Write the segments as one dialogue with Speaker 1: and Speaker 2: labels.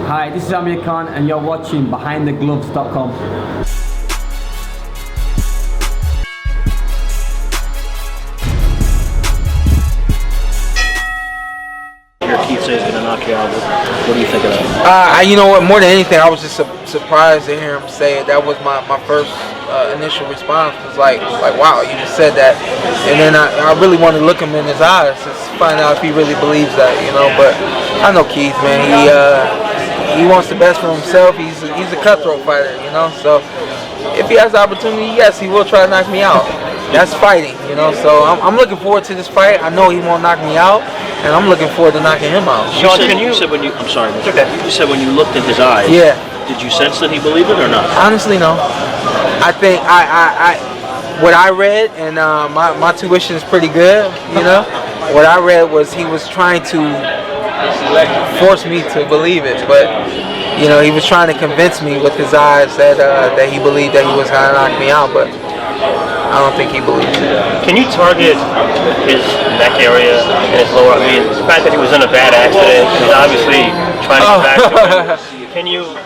Speaker 1: Hi, this is Amir Khan and you're watching BehindTheGloves.com.
Speaker 2: Keith says he's gonna knock you out. What do you think of that?
Speaker 3: You know what? More than anything, I was just surprised to hear him say it. That was my first initial response. Was like wow, you just said that. And then I really wanted to look him in his eyes to find out if he really believes that, you know. But I know Keith, man. He wants the best for himself. He's a cutthroat fighter, you know. So if he has the opportunity, yes, he will try to knock me out. That's fighting, you know. So I'm looking forward to this fight. I know he won't knock me out. And I'm looking forward to knocking him out.
Speaker 2: Shawn, you said when you, I'm sorry, okay. You said when you looked in his eyes.
Speaker 3: Yeah.
Speaker 2: Did you sense that he believed it or not?
Speaker 3: Honestly, no. I think what I read, and my tuition is pretty good, you know. What I read was he was trying to force me to believe it, but you know, he was trying to convince me with his eyes that he believed that he was gonna knock me out, but I don't think he believes it.
Speaker 4: Can you target his neck area and his lower? I mean, the fact that he was in a bad accident, he's obviously trying to get back to it. Can you?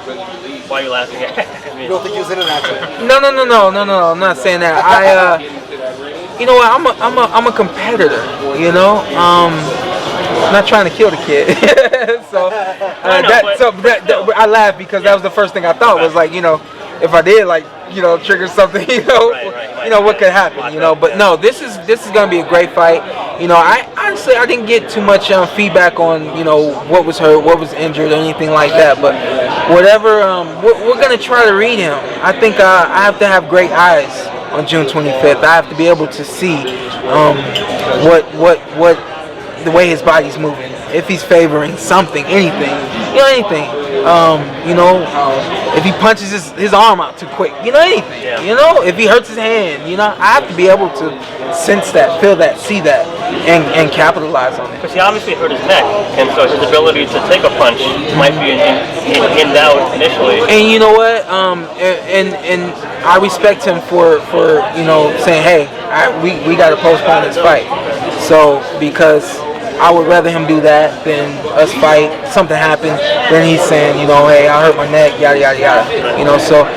Speaker 4: Why are you laughing at?
Speaker 5: You don't think he was in an accident?
Speaker 3: No. I'm not saying that. You know what? I'm a competitor. You know. I'm not trying to kill the kid. I laughed because that was the first thing I thought was like, you know, if I did like, you know, trigger something, you know, you know what could happen, you know. But no, this is gonna be a great fight. You know, I honestly didn't get too much feedback on, you know, what was hurt, what was injured, or anything like that. But whatever, we're gonna try to read him. I think I have to have great eyes on June 25th. I have to be able to see what the way his body's moving. If he's favoring something, anything, you know, anything. You know, if he punches his arm out too quick, you know, anything. You know, if he hurts his hand, you know, I have to be able to sense that, feel that, see that, and capitalize on it.
Speaker 4: Because he obviously hurt his neck, and so his ability to take a punch might be in doubt initially.
Speaker 3: And you know what? And I respect him for you know, saying, hey, we got to postpone this fight. So because I would rather him do that than us fight. Something happened, then he's saying, you know, hey, I hurt my neck, yada yada yada. You know, so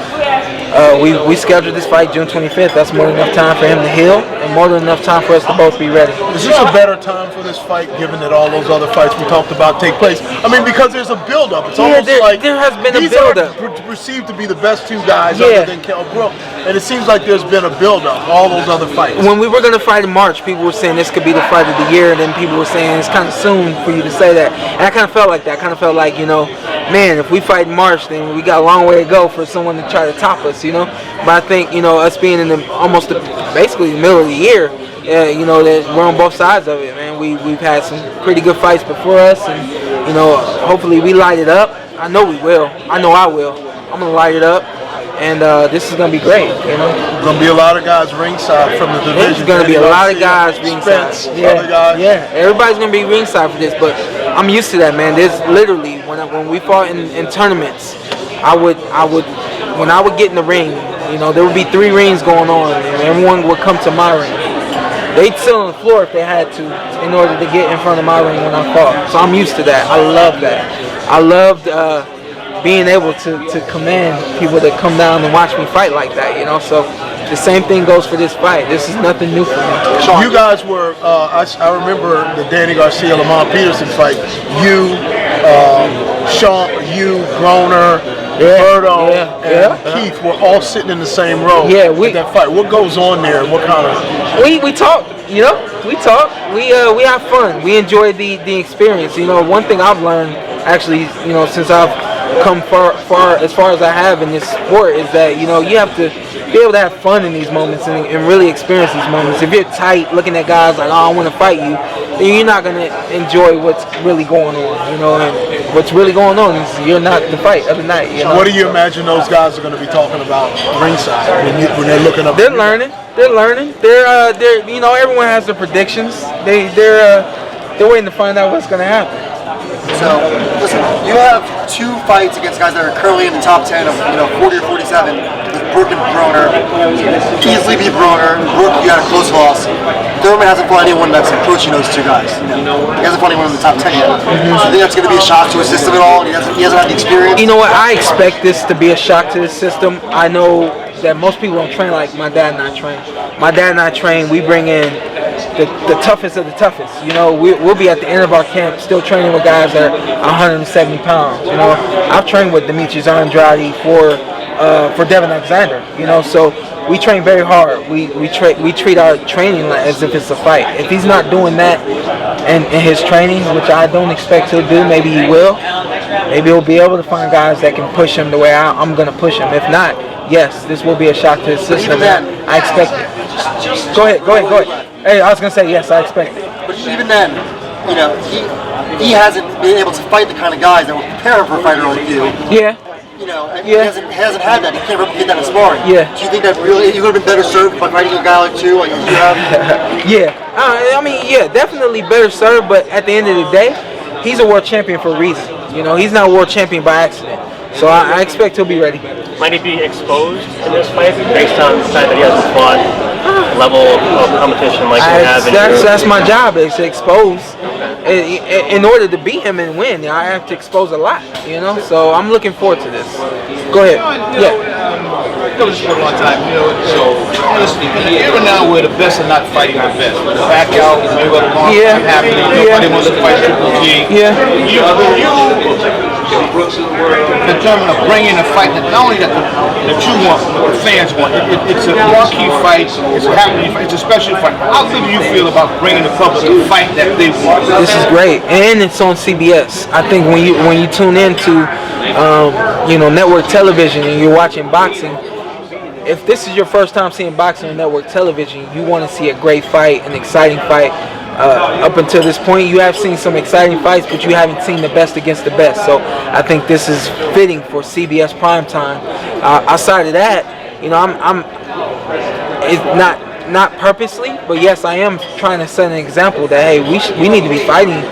Speaker 3: we scheduled this fight June 25th. That's more than enough time for him to heal, and more than enough time for us to both be ready.
Speaker 6: Is this a better time for this fight, given that all those other fights we talked about take place? I mean, because there's a build-up. It's almost like
Speaker 3: there has been
Speaker 6: these
Speaker 3: a build-up.
Speaker 6: are perceived to be the best two guys other than Kell Brook, and it seems like there's been a build-up. All those other fights.
Speaker 3: When we were going to fight in March, people were saying this could be the fight of the year, and then people were saying it's kind of soon for you to say that. And I kind of felt like that. I kind of felt like, you know, man, if we fight in March, then we got a long way to go for someone to try to top us, you know. But I think, you know, us being in basically the middle of the year, you know, that we're on both sides of it, man. We've had some pretty good fights before us, and you know, hopefully we light it up. I know we will. I know I will. I'm gonna light it up, and this is gonna be great. You know,
Speaker 6: there's gonna be a lot of guys ringside from the division.
Speaker 3: There's gonna be a lot of guys ringside. Yeah, everybody's gonna be ringside for this, but I'm used to that, man. There's literally when we fought in tournaments, when I would get in the ring, you know, there would be 3 rings going on, and everyone would come to my ring. They'd sit on the floor if they had to in order to get in front of my ring when I fought. So I'm used to that. I love that. I loved being able to command people to come down and watch me fight like that, you know. So the same thing goes for this fight. This is nothing new for me.
Speaker 6: You guys were, I remember the Danny Garcia-Lamont Peterson fight. You, Shawn, Groner, Berto, and Keith were all sitting in the same row at that fight. What goes on there? What kind of...
Speaker 3: We talk, you know. We talk. We have fun. We enjoy the experience. You know, one thing I've learned, actually, you know, since I've come far as far as I have in this sport, is that, you know, you have to be able to have fun in these moments and really experience these moments. If you're tight looking at guys like, oh, I want to fight you, then you're not going to enjoy what's really going on, you know. And what's really going on is you're not the fight of the night, you know?
Speaker 6: What do you imagine those guys are going to be talking about ringside when they're looking up?
Speaker 3: They're learning. They're you know, everyone has their predictions. They're waiting to find out what's going to happen.
Speaker 5: So, listen, you have 2 fights against guys that are currently in the top 10 of, you know, 40 or 47. Brooke and Broner. Easily beat Broner. Brooke, you got a close loss. Thurman hasn't fought anyone that's approaching those two guys. You know, he hasn't fought anyone in the top 10 yet. So you think that's going to be a shock to his system at all? He hasn't had the experience.
Speaker 3: You know what? I expect this to be a shock to the system. I know that most people don't train like my dad and I train. My dad and I train. We bring in the toughest of the toughest. You know, we'll be at the end of our camp still training with guys that are 170 pounds. You know, I've trained with Demetrius Andrade for Devin Alexander. You know, so we train very hard. We treat our training as if it's a fight. If he's not doing that in his training, which I don't expect he'll do, maybe he will. Maybe he'll be able to find guys that can push him the way I'm going to push him. If not, yes, this will be a shock to his system. I expect it. Go ahead. Hey, I was going to say, yes, I expect it.
Speaker 5: But even then, you know, he hasn't been able to fight the kind of guys that will prepare him for a fighter like you.
Speaker 3: Yeah.
Speaker 5: You know, and he hasn't had that. He can't replicate that in sparring.
Speaker 3: Yeah.
Speaker 5: Do you think that really he would have been better served by fighting a guy like you, like you have?
Speaker 3: Yeah. I mean, yeah, definitely better served. But at the end of the day, he's a world champion for a reason. You know, he's not a world champion by accident. So I expect he'll be ready.
Speaker 4: Might he be exposed in this fight based on the fact that he hasn't fought level of competition like you have in Europe?
Speaker 3: That's my job, is to expose. In order to beat him and win, I have to expose a lot, you know. So I'm looking forward to this. Go ahead. Yeah.
Speaker 7: Go to sport a long time, you know. So honestly, in an era now where the best are not fighting the best. Pacquiao, Mayweather, long time happening. Nobody wants to fight Triple G.
Speaker 3: Yeah.
Speaker 7: You determined to bring in a fight that not only that you want, but the fans want. It's a marquee fight. It's a happening fight. It's a special fight. How good do you feel about bringing the public a fight that they want?
Speaker 3: This is great, and it's on CBS. I think when you tune into network television and you're watching boxing, if this is your first time seeing boxing on network television, you want to see a great fight, an exciting fight. Up until this point, you have seen some exciting fights, but you haven't seen the best against the best. So I think this is fitting for CBS primetime. Outside of that, you know, it's not purposely, but yes, I am trying to set an example that hey, we need to be fighting.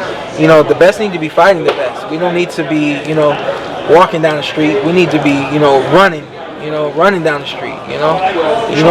Speaker 3: You know, the best need to be fighting the best. We don't need to be, you know, walking down the street. We need to be, you know, running down the street. You know.